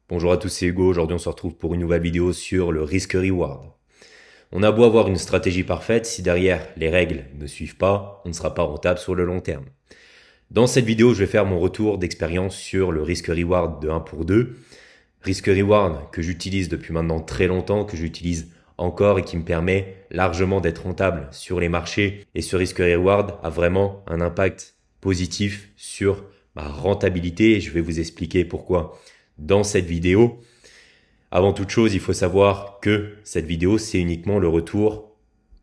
Bonjour à tous, c'est Hugo. Aujourd'hui, on se retrouve pour une nouvelle vidéo sur le risque-reward. On a beau avoir une stratégie parfaite, si derrière les règles ne suivent pas, on ne sera pas rentable sur le long terme. Dans cette vidéo, je vais faire mon retour d'expérience sur le risque-reward de 1 pour 2. Risque-reward que j'utilise depuis maintenant très longtemps, que j'utilise encore et qui me permet largement d'être rentable sur les marchés. Et ce risque-reward a vraiment un impact positif sur ma rentabilité et je vais vous expliquer pourquoi dans cette vidéo. Avant toute chose, il faut savoir que cette vidéo, c'est uniquement le retour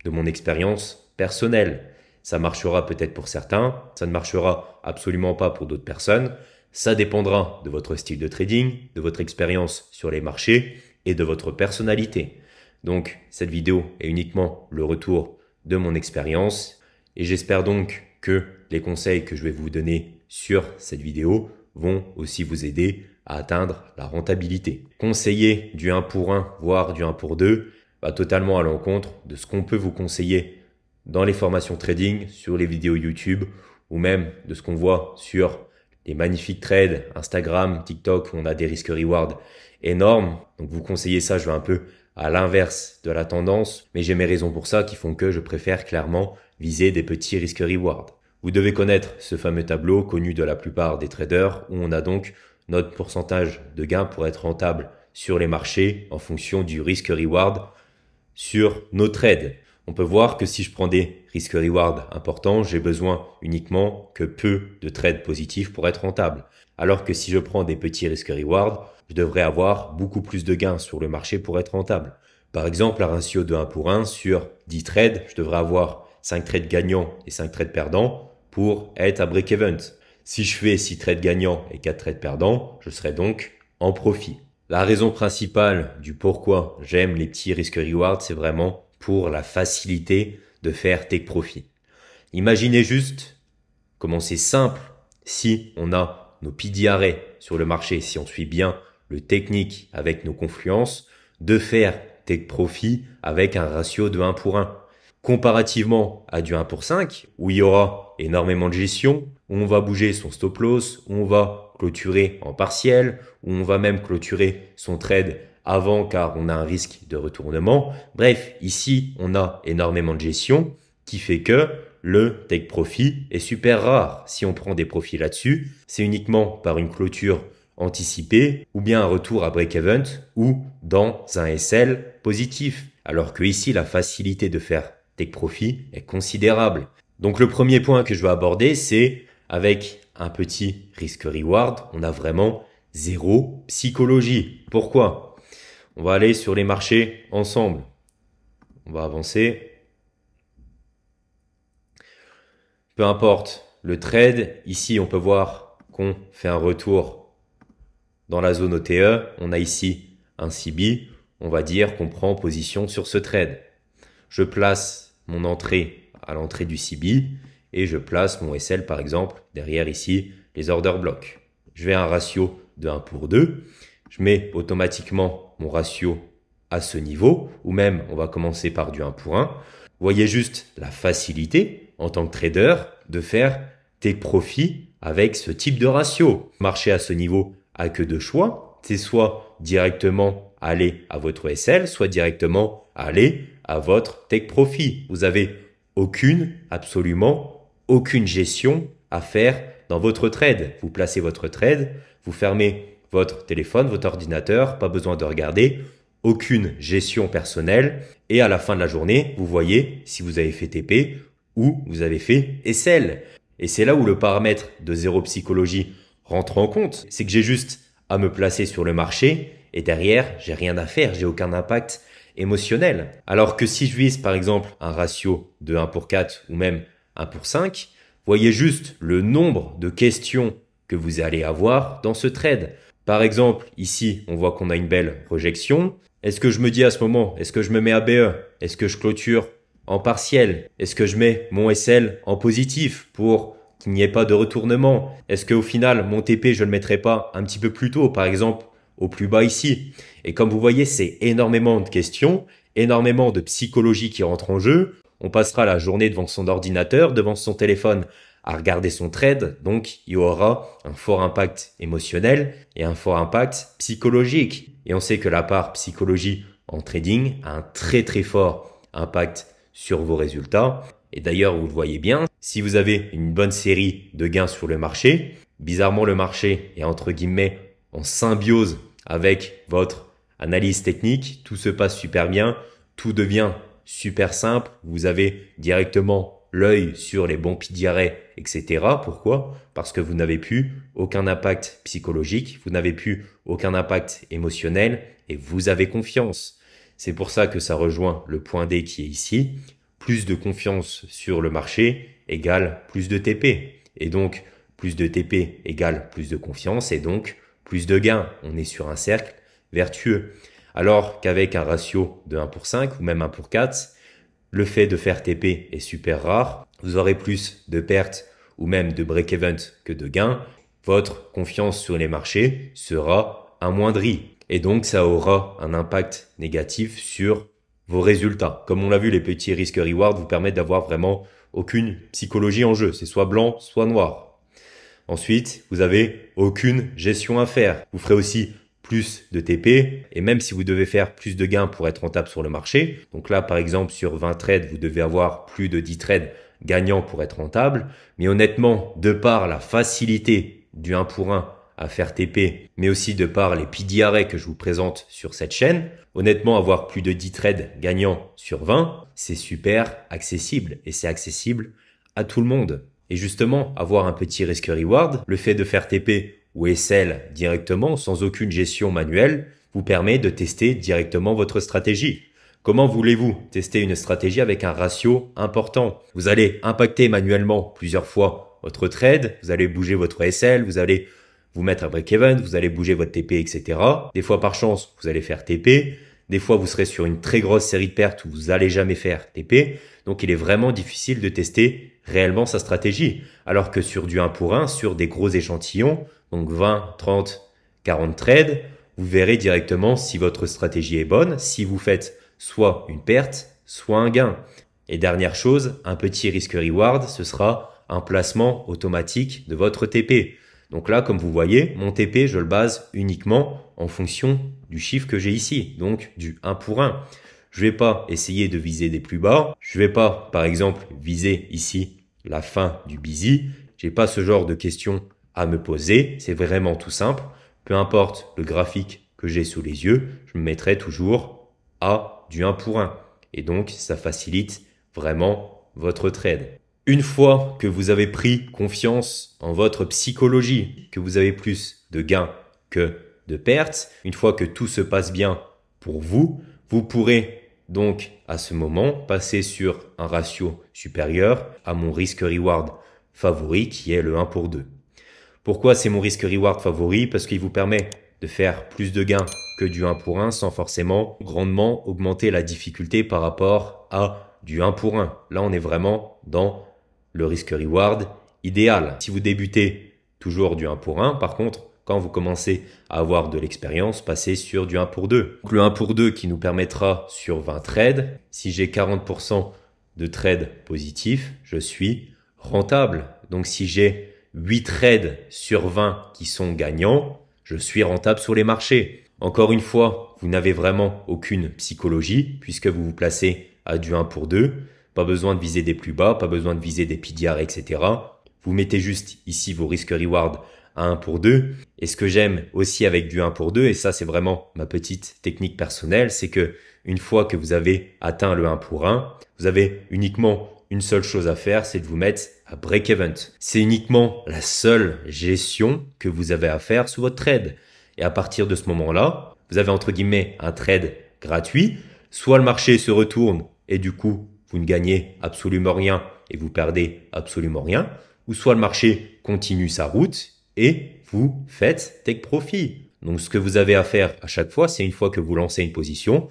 de mon expérience personnelle. Ça marchera peut-être pour certains, ça ne marchera absolument pas pour d'autres personnes. Ça dépendra de votre style de trading, de votre expérience sur les marchés et de votre personnalité. Donc, cette vidéo est uniquement le retour de mon expérience et j'espère donc que les conseils que je vais vous donner sur cette vidéo vont aussi vous aider à atteindre la rentabilité. Conseiller du 1 pour 1, voire du 1 pour 2, va totalement à l'encontre de ce qu'on peut vous conseiller dans les formations trading, sur les vidéos YouTube ou même de ce qu'on voit sur les magnifiques trades Instagram, TikTok où on a des risques reward énormes. Donc vous conseillez ça, je vais un peu à l'inverse de la tendance, mais j'ai mes raisons pour ça qui font que je préfère clairement viser des petits risques reward. Vous devez connaître ce fameux tableau connu de la plupart des traders où on a donc notre pourcentage de gain pour être rentable sur les marchés en fonction du risque-reward sur nos trades. On peut voir que si je prends des risques-reward importants, j'ai besoin uniquement que peu de trades positifs pour être rentable. Alors que si je prends des petits risques-reward, je devrais avoir beaucoup plus de gains sur le marché pour être rentable. Par exemple, un ratio de 1 pour 1 sur 10 trades, je devrais avoir 5 trades gagnants et 5 trades perdants pour être à break-even. Si je fais 6 trades gagnants et 4 trades perdants, je serai donc en profit. La raison principale du pourquoi j'aime les petits risques-reward, c'est vraiment pour la facilité de faire take profit. Imaginez juste comment c'est simple si on a nos PDRA sur le marché, si on suit bien le technique avec nos confluences, de faire take profit avec un ratio de 1 pour 1. Comparativement à du 1 pour 5, où il y aura énormément de gestion, où on va bouger son stop loss, où on va clôturer en partiel, où on va même clôturer son trade avant car on a un risque de retournement. Bref, ici, on a énormément de gestion qui fait que le take profit est super rare. Si on prend des profits là-dessus, c'est uniquement par une clôture anticipée ou bien un retour à break-even ou dans un SL positif. Alors que ici, la facilité de faire take profit est considérable. Donc le premier point que je vais aborder, c'est avec un petit risque-reward, on a vraiment zéro psychologie. Pourquoi? On va aller sur les marchés ensemble. On va avancer. Peu importe le trade, ici on peut voir qu'on fait un retour dans la zone OTE. On a ici un CB. On va dire qu'on prend position sur ce trade. Je place mon entrée à l'entrée du CB et je place mon SL par exemple derrière ici les order blocks. Je vais à un ratio de 1 pour 2. Je mets automatiquement mon ratio à ce niveau ou même on va commencer par du 1 pour 1. Vous voyez juste la facilité en tant que trader de faire tes profits avec ce type de ratio. Marcher à ce niveau a que deux choix. C'est soit directement aller à votre SL, soit directement aller à votre take profit. Vous avez absolument aucune gestion à faire dans votre trade. Vous placez votre trade, vous fermez votre téléphone, votre ordinateur, pas besoin de regarder, aucune gestion personnelle. Et à la fin de la journée, vous voyez si vous avez fait TP ou vous avez fait SL. Et c'est là où le paramètre de zéro psychologie rentre en compte. C'est que j'ai juste à me placer sur le marché et derrière, j'ai rien à faire, j'ai aucun impact émotionnel. Alors que si je vise par exemple un ratio de 1 pour 4 ou même 1 pour 5, voyez juste le nombre de questions que vous allez avoir dans ce trade. Par exemple, ici, on voit qu'on a une belle rejection. Est-ce que je me dis à ce moment, est-ce que je me mets à BE? Est-ce que je clôture en partiel? Est-ce que je mets mon SL en positif pour qu'il n'y ait pas de retournement? Est-ce qu'au final, mon TP, je ne le mettrai pas un petit peu plus tôt, par exemple, au plus bas ici? Et comme vous voyez, c'est énormément de questions, énormément de psychologie qui rentre en jeu. On passera la journée devant son ordinateur, devant son téléphone à regarder son trade, donc il y aura un fort impact émotionnel et un fort impact psychologique. Et on sait que la part psychologie en trading a un très très fort impact sur vos résultats. Et d'ailleurs, vous le voyez bien, si vous avez une bonne série de gains sur le marché, bizarrement le marché est entre guillemets en symbiose avec votre analyse technique, tout se passe super bien, tout devient super simple, vous avez directement l'œil sur les bons pieds d'arrêt, etc. Pourquoi? Parce que vous n'avez plus aucun impact psychologique, vous n'avez plus aucun impact émotionnel et vous avez confiance. C'est pour ça que ça rejoint le point D qui est ici. Plus de confiance sur le marché égale plus de TP. Et donc, plus de TP égale plus de confiance et donc plus de gains. On est sur un cercle vertueux. Alors qu'avec un ratio de 1 pour 5 ou même 1 pour 4, le fait de faire TP est super rare. Vous aurez plus de pertes ou même de break-even que de gains. Votre confiance sur les marchés sera amoindrie. Et donc, ça aura un impact négatif sur vos résultats. Comme on l'a vu, les petits risques reward vous permettent d'avoir vraiment aucune psychologie en jeu. C'est soit blanc, soit noir. Ensuite, vous avez aucune gestion à faire. Vous ferez aussi plus de TP et même si vous devez faire plus de gains pour être rentable sur le marché, donc là par exemple sur 20 trades, vous devez avoir plus de 10 trades gagnants pour être rentable, mais honnêtement, de par la facilité du 1 pour 1 à faire TP, mais aussi de par les PDRA que je vous présente sur cette chaîne, honnêtement avoir plus de 10 trades gagnants sur 20, c'est super accessible et c'est accessible à tout le monde. Et justement, avoir un petit risque reward, le fait de faire TP ou SL directement sans aucune gestion manuelle vous permet de tester directement votre stratégie. Comment voulez-vous tester une stratégie avec un ratio important? Vous allez impacter manuellement plusieurs fois votre trade, vous allez bouger votre SL, vous allez vous mettre à break-even, vous allez bouger votre TP, etc. Des fois par chance, vous allez faire TP. Des fois, vous serez sur une très grosse série de pertes où vous n'allez jamais faire TP. Donc, il est vraiment difficile de tester réellement sa stratégie. Alors que sur du 1 pour 1, sur des gros échantillons, donc 20, 30, 40 trades, vous verrez directement si votre stratégie est bonne, si vous faites soit une perte, soit un gain. Et dernière chose, un petit risque reward, ce sera un placement automatique de votre TP. Donc là, comme vous voyez, mon TP, je le base uniquement en fonction du chiffre que j'ai ici, donc du 1 pour 1. Je vais pas essayer de viser des plus bas. Je vais pas, par exemple, viser ici la fin du busy. J'ai pas ce genre de questions à me poser. C'est vraiment tout simple. Peu importe le graphique que j'ai sous les yeux, je me mettrai toujours à du 1 pour 1. Et donc, ça facilite vraiment votre trade. Une fois que vous avez pris confiance en votre psychologie, que vous avez plus de gains que de pertes, une fois que tout se passe bien pour vous, vous pourrez donc à ce moment passer sur un ratio supérieur à mon risque-reward favori qui est le 1 pour 2. Pourquoi c'est mon risque-reward favori? Parce qu'il vous permet de faire plus de gains que du 1 pour 1 sans forcément grandement augmenter la difficulté par rapport à du 1 pour 1. Là, on est vraiment dans le risque-reward idéal. Si vous débutez toujours du 1 pour 1, par contre, quand vous commencez à avoir de l'expérience, passez sur du 1 pour 2. Donc, le 1 pour 2 qui nous permettra sur 20 trades, si j'ai 40% de trades positifs, je suis rentable. Donc, si j'ai 8 trades sur 20 qui sont gagnants, je suis rentable sur les marchés. Encore une fois, vous n'avez vraiment aucune psychologie puisque vous vous placez à du 1 pour 2. Pas besoin de viser des plus bas, pas besoin de viser des PDR, etc. Vous mettez juste ici vos risques reward à 1 pour 2. Et ce que j'aime aussi avec du 1 pour 2, et ça c'est vraiment ma petite technique personnelle, c'est que une fois que vous avez atteint le 1 pour 1, vous avez uniquement une seule chose à faire, c'est de vous mettre à break-even. C'est uniquement la seule gestion que vous avez à faire sous votre trade. Et à partir de ce moment-là, vous avez entre guillemets un trade gratuit. Soit le marché se retourne et du coup, vous ne gagnez absolument rien et vous perdez absolument rien. Ou soit le marché continue sa route et vous faites take profit. Donc, ce que vous avez à faire à chaque fois, c'est une fois que vous lancez une position,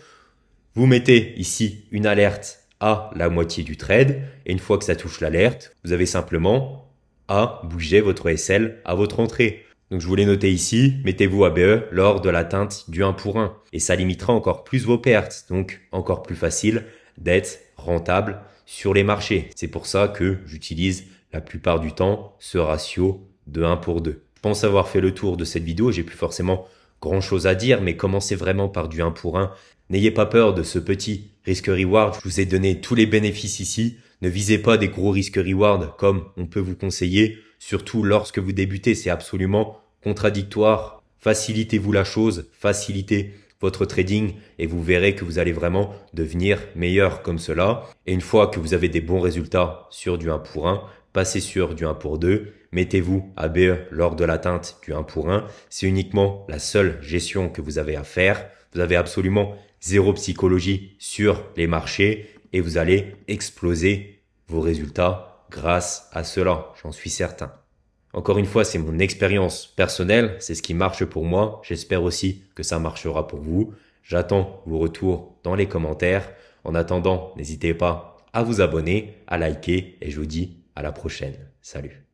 vous mettez ici une alerte à la moitié du trade et une fois que ça touche l'alerte, vous avez simplement à bouger votre SL à votre entrée. Donc, je vous l'ai noté ici, mettez-vous ABE lors de l'atteinte du 1 pour 1 et ça limitera encore plus vos pertes. Donc, encore plus facile d'être rentable sur les marchés. C'est pour ça que j'utilise la plupart du temps ce ratio de 1 pour 2. Je pense avoir fait le tour de cette vidéo, j'ai plus forcément grand chose à dire, mais commencez vraiment par du 1 pour 1. N'ayez pas peur de ce petit risque-reward, je vous ai donné tous les bénéfices ici. Ne visez pas des gros risques-reward comme on peut vous conseiller, surtout lorsque vous débutez, c'est absolument contradictoire. Facilitez-vous la chose, facilitez votre trading et vous verrez que vous allez vraiment devenir meilleur comme cela. Et une fois que vous avez des bons résultats sur du 1 pour 1, passez sur du 1 pour 2, mettez-vous à BE lors de l'atteinte du 1 pour 1. C'est uniquement la seule gestion que vous avez à faire. Vous avez absolument zéro psychologie sur les marchés et vous allez exploser vos résultats grâce à cela, j'en suis certain. Encore une fois, c'est mon expérience personnelle, c'est ce qui marche pour moi. J'espère aussi que ça marchera pour vous. J'attends vos retours dans les commentaires. En attendant, n'hésitez pas à vous abonner, à liker et je vous dis à la prochaine. Salut.